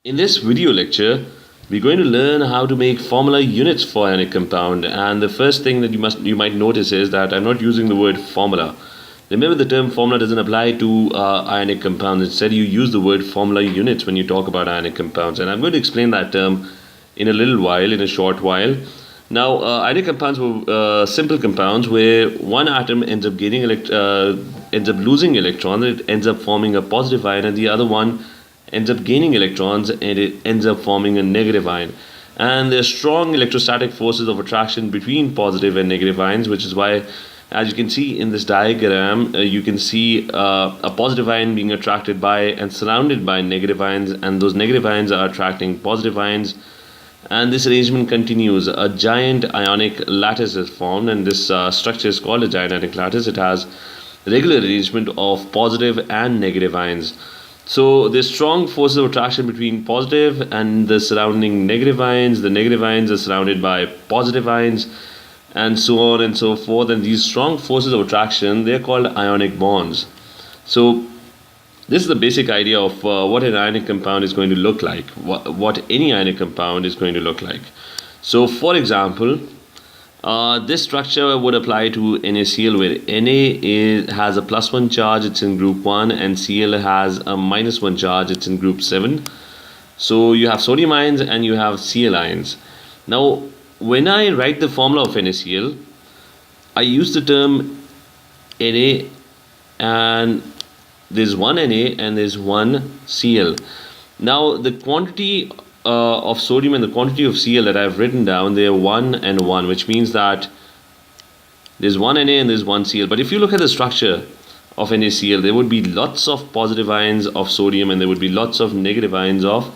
In this video lecture, we're going to learn how to make formula units for ionic compound, and the first thing that you might notice is that I'm not using the word formula. Remember, the term formula doesn't apply to ionic compounds. Instead, you use the word formula units when you talk about ionic compounds, and I'm going to explain that term in a little while, in a short while. Now, ionic compounds were simple compounds where one atom ends up losing electrons, and it ends up forming a positive ion, and the other one ends up gaining electrons, and it ends up forming a negative ion. And there are strong electrostatic forces of attraction between positive and negative ions, which is why, as you can see in this diagram, you can see a positive ion being attracted by and surrounded by negative ions, and those negative ions are attracting positive ions. And this arrangement continues. A giant ionic lattice is formed, and this structure is called a giant ionic lattice. It has regular arrangement of positive and negative ions. So there's strong forces of attraction between positive and the surrounding negative ions. The negative ions are surrounded by positive ions, and so on and so forth. And these strong forces of attraction, they're called ionic bonds. So this is the basic idea of what an ionic compound is going to look like, what any ionic compound is going to look like. So for example, this structure would apply to NaCl, where has a +1 charge, it's in group 1, and Cl has a -1 charge, it's in group 7. So you have sodium ions and you have Cl ions. Now, when I write the formula of NaCl, I use the term Na, and there's one Na and there's one Cl. Now, the quantity of sodium and the quantity of Cl that I've written down, they are 1 and 1, which means that there's one Na and there's one Cl. But if you look at the structure of NaCl, there would be lots of positive ions of sodium and there would be lots of negative ions of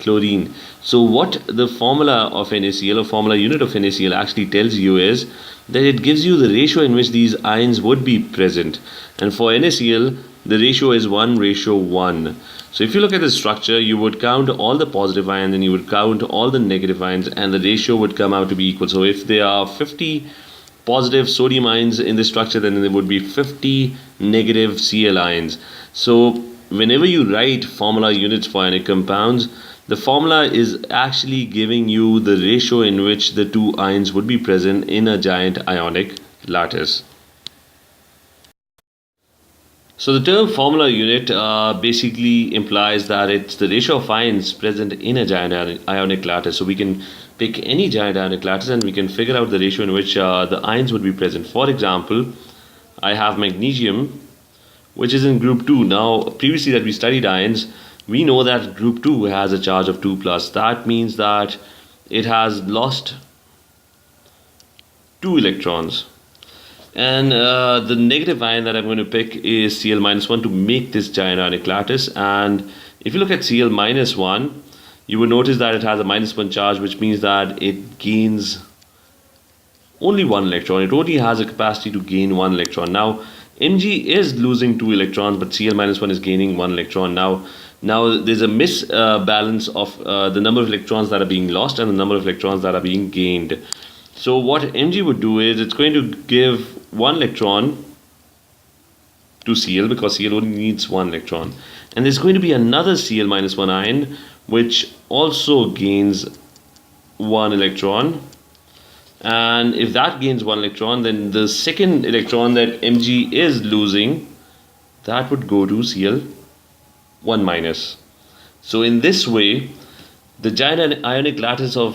chlorine. So what the formula of NaCl, or formula unit of NaCl, actually tells you is that it gives you the ratio in which these ions would be present. And for NaCl, the ratio is 1:1. So if you look at the structure, you would count all the positive ions and you would count all the negative ions, and the ratio would come out to be equal. So if there are 50 positive sodium ions in this structure, then there would be 50 negative Cl ions. So whenever you write formula units for ionic compounds, the formula is actually giving you the ratio in which the two ions would be present in a giant ionic lattice. So the term formula unit basically implies that it's the ratio of ions present in a giant ionic lattice. So we can pick any giant ionic lattice and we can figure out the ratio in which the ions would be present. For example, I have magnesium, which is in group 2. Now, previously that we studied ions, we know that group 2 has a charge of 2+. That means that it has lost 2 electrons. And the negative ion that I'm going to pick is Cl-1 to make this giant ionic lattice. And if you look at Cl-1, you will notice that it has a -1 charge, which means that it gains only 1 electron. It only has a capacity to gain 1 electron. Now, Mg is losing 2 electrons, but Cl-1 is gaining 1 electron. Now there's a misbalance of the number of electrons that are being lost and the number of electrons that are being gained. So what Mg would do is it's going to give 1 electron to Cl, because Cl only needs 1 electron. And there's going to be another Cl-1 ion which also gains 1 electron. And if that gains 1 electron, then the second electron that Mg is losing, that would go to Cl1-. So in this way, the giant ionic lattice of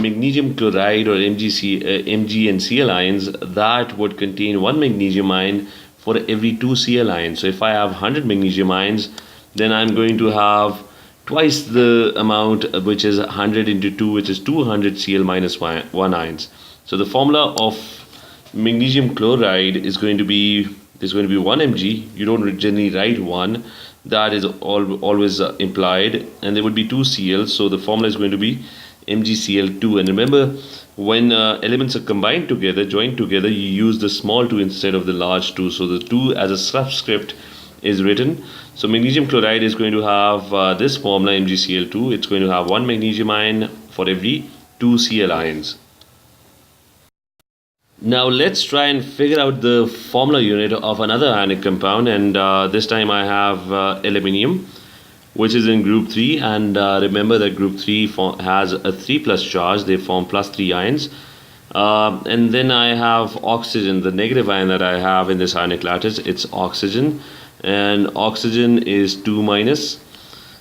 magnesium chloride, or Mg and Cl ions, that would contain 1 magnesium ion for every 2 Cl ions. So if I have 100 magnesium ions, then I'm going to have twice the amount, which is 100 into 2, which is 200 Cl-1 ions. So the formula of magnesium chloride is going to be 1 Mg. You don't generally write 1. That is always implied, and there would be 2 Cl, so the formula is going to be MgCl2. And remember, when elements are combined together, joined together, you use the small 2 instead of the large 2. So the 2 as a subscript is written. So magnesium chloride is going to have this formula, MgCl2. It's going to have 1 magnesium ion for every 2 Cl ions. Now let's try and figure out the formula unit of another ionic compound, and this time I have aluminium, which is in group 3, and remember that group 3 has a 3 plus charge. They form plus 3 ions. And then I have oxygen, the negative ion that I have in this ionic lattice. It's oxygen, and oxygen is 2 minus.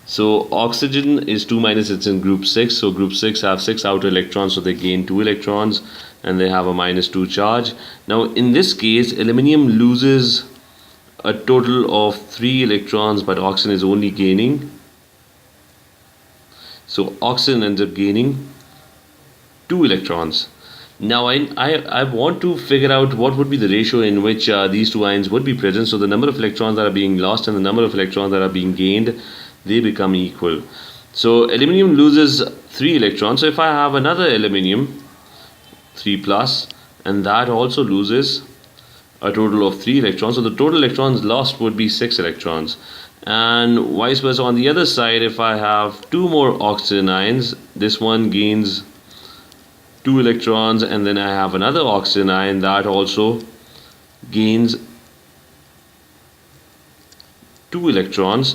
So oxygen is 2 minus, it's in group 6. So group 6 have 6 outer electrons, so they gain 2 electrons and they have a -2 charge. Now in this case, aluminium loses a total of 3 electrons, but oxygen is only gaining. So oxygen ends up gaining 2 electrons. Now I want to figure out what would be the ratio in which these two ions would be present. So the number of electrons that are being lost and the number of electrons that are being gained, they become equal. So aluminium loses 3 electrons. So if I have another aluminium 3 plus, and that also loses a total of 3 electrons, so the total electrons lost would be 6 electrons. And vice versa on the other side, if I have 2 more oxygen ions, this one gains 2 electrons, and then I have another oxygen ion that also gains 2 electrons.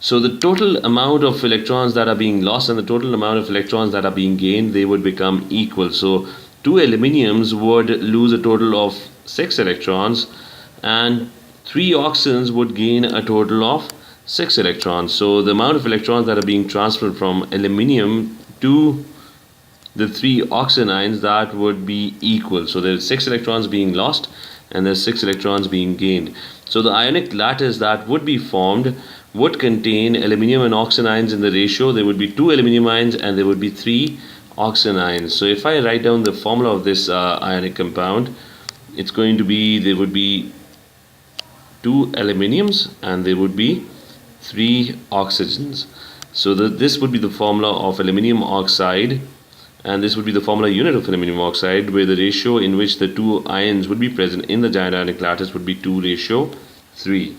So the total amount of electrons that are being lost and the total amount of electrons that are being gained, they would become equal. So 2 aluminiums would lose a total of 6 electrons, and 3 oxygens would gain a total of 6 electrons. So the amount of electrons that are being transferred from aluminium to the 3 oxygen ions, that would be equal. So there's 6 electrons being lost and there's 6 electrons being gained. So the ionic lattice that would be formed would contain aluminium and oxygen ions in the ratio. There would be 2 aluminium ions and there would be 3 oxygen ions. So if I write down the formula of this ionic compound, it's going to be, there would be 2 aluminiums and there would be 3 oxygens. So this would be the formula of aluminium oxide, and this would be the formula unit of aluminium oxide, where the ratio in which the 2 ions would be present in the giant ionic lattice would be 2:3.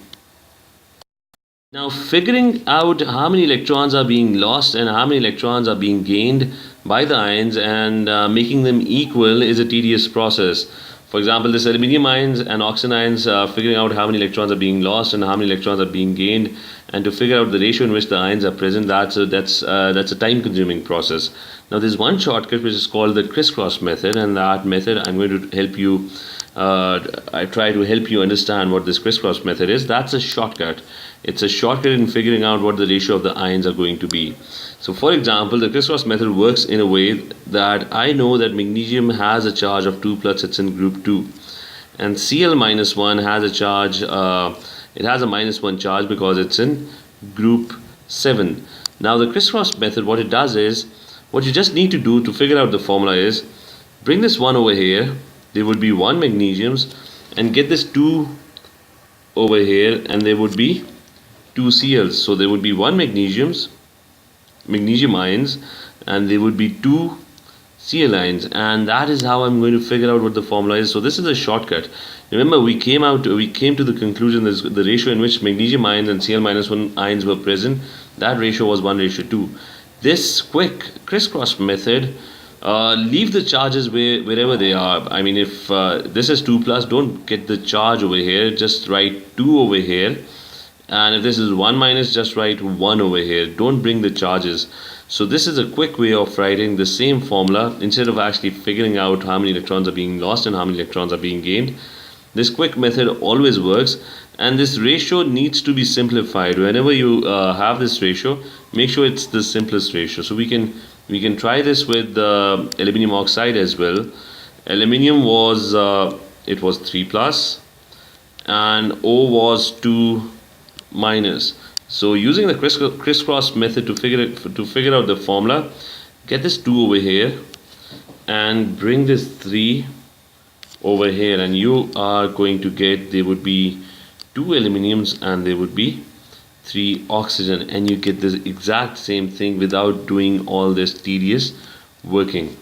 Now figuring out how many electrons are being lost and how many electrons are being gained by the ions and making them equal is a tedious process. For example, this aluminium ions and oxygen ions, figuring out how many electrons are being lost and how many electrons are being gained, and to figure out the ratio in which the ions are present, that's a time-consuming process. Now there's one shortcut which is called the Crisscross method, and that method I'm going to help you. I try to help you understand what this Crisscross method is. That's a shortcut. It's a shortcut in figuring out what the ratio of the ions are going to be. So for example, the Crisscross method works in a way that I know that magnesium has a charge of 2 plus, it's in group 2, and Cl-1 has a charge, it has a -1 charge because it's in group 7. Now the Crisscross method, what it does is, what you just need to do to figure out the formula is, bring this 1 over here, there would be 1 magnesiums, and get this 2 over here, and there would be 2 Cls. So there would be 1 magnesium ions, and there would be 2 Cl ions, and that is how I'm going to figure out what the formula is. So this is a shortcut. Remember, we came to the conclusion that the ratio in which magnesium ions and Cl-1 ions were present, that ratio was 1:2. This quick crisscross method, leave the charges wherever they are. I mean, if this is 2 plus, don't get the charge over here, just write 2 over here. And if this is 1 minus, just write 1 over here. Don't bring the charges. So this is a quick way of writing the same formula instead of actually figuring out how many electrons are being lost and how many electrons are being gained. This quick method always works, and this ratio needs to be simplified. Whenever you have this ratio, make sure it's the simplest ratio. So we can try this with aluminium oxide as well. Aluminium was it was 3 plus, and O was 2 minus. So using the crisscross method to figure out the formula, get this 2 over here and bring this 3 over here, and you are going to get, there would be 2 aluminiums and there would be 3 oxygen, and you get the exact same thing without doing all this tedious working.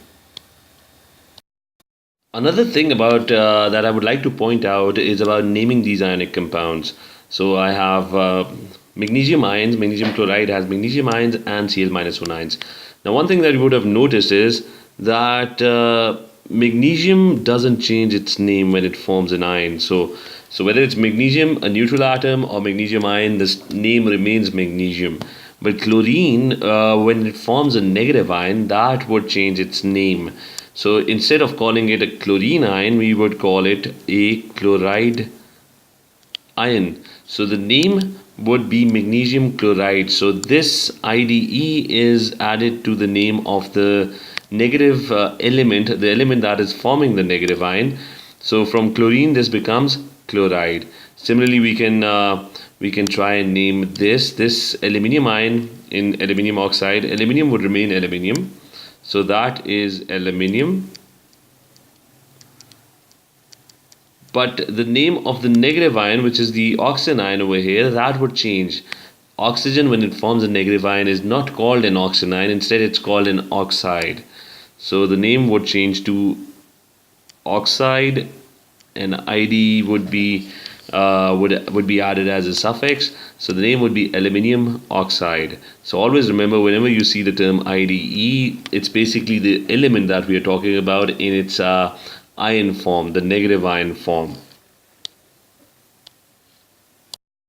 Another thing about that I would like to point out is about naming these ionic compounds. So I have magnesium ions. Magnesium chloride has magnesium ions and Cl-1 ions. Now one thing that you would have noticed is that magnesium doesn't change its name when it forms an ion. So whether it's magnesium, a neutral atom, or magnesium ion, this name remains magnesium. But chlorine, when it forms a negative ion, that would change its name. So instead of calling it a chlorine ion, we would call it a chloride ion. So the name would be magnesium chloride. So this IDE is added to the name of the negative element, the element that is forming the negative ion. So from chlorine, this becomes chloride. Similarly, we can try and name this aluminium ion in aluminium oxide. Aluminium would remain aluminium. So that is aluminium. But the name of the negative ion, which is the oxygen ion over here, that would change. Oxygen, when it forms a negative ion, is not called an oxygen ion. Instead, it's called an oxide. So the name would change to oxide, and ID would be added as a suffix. So the name would be aluminium oxide. So always remember, whenever you see the term IDE, it's basically the element that we are talking about in its ion form, the negative ion form.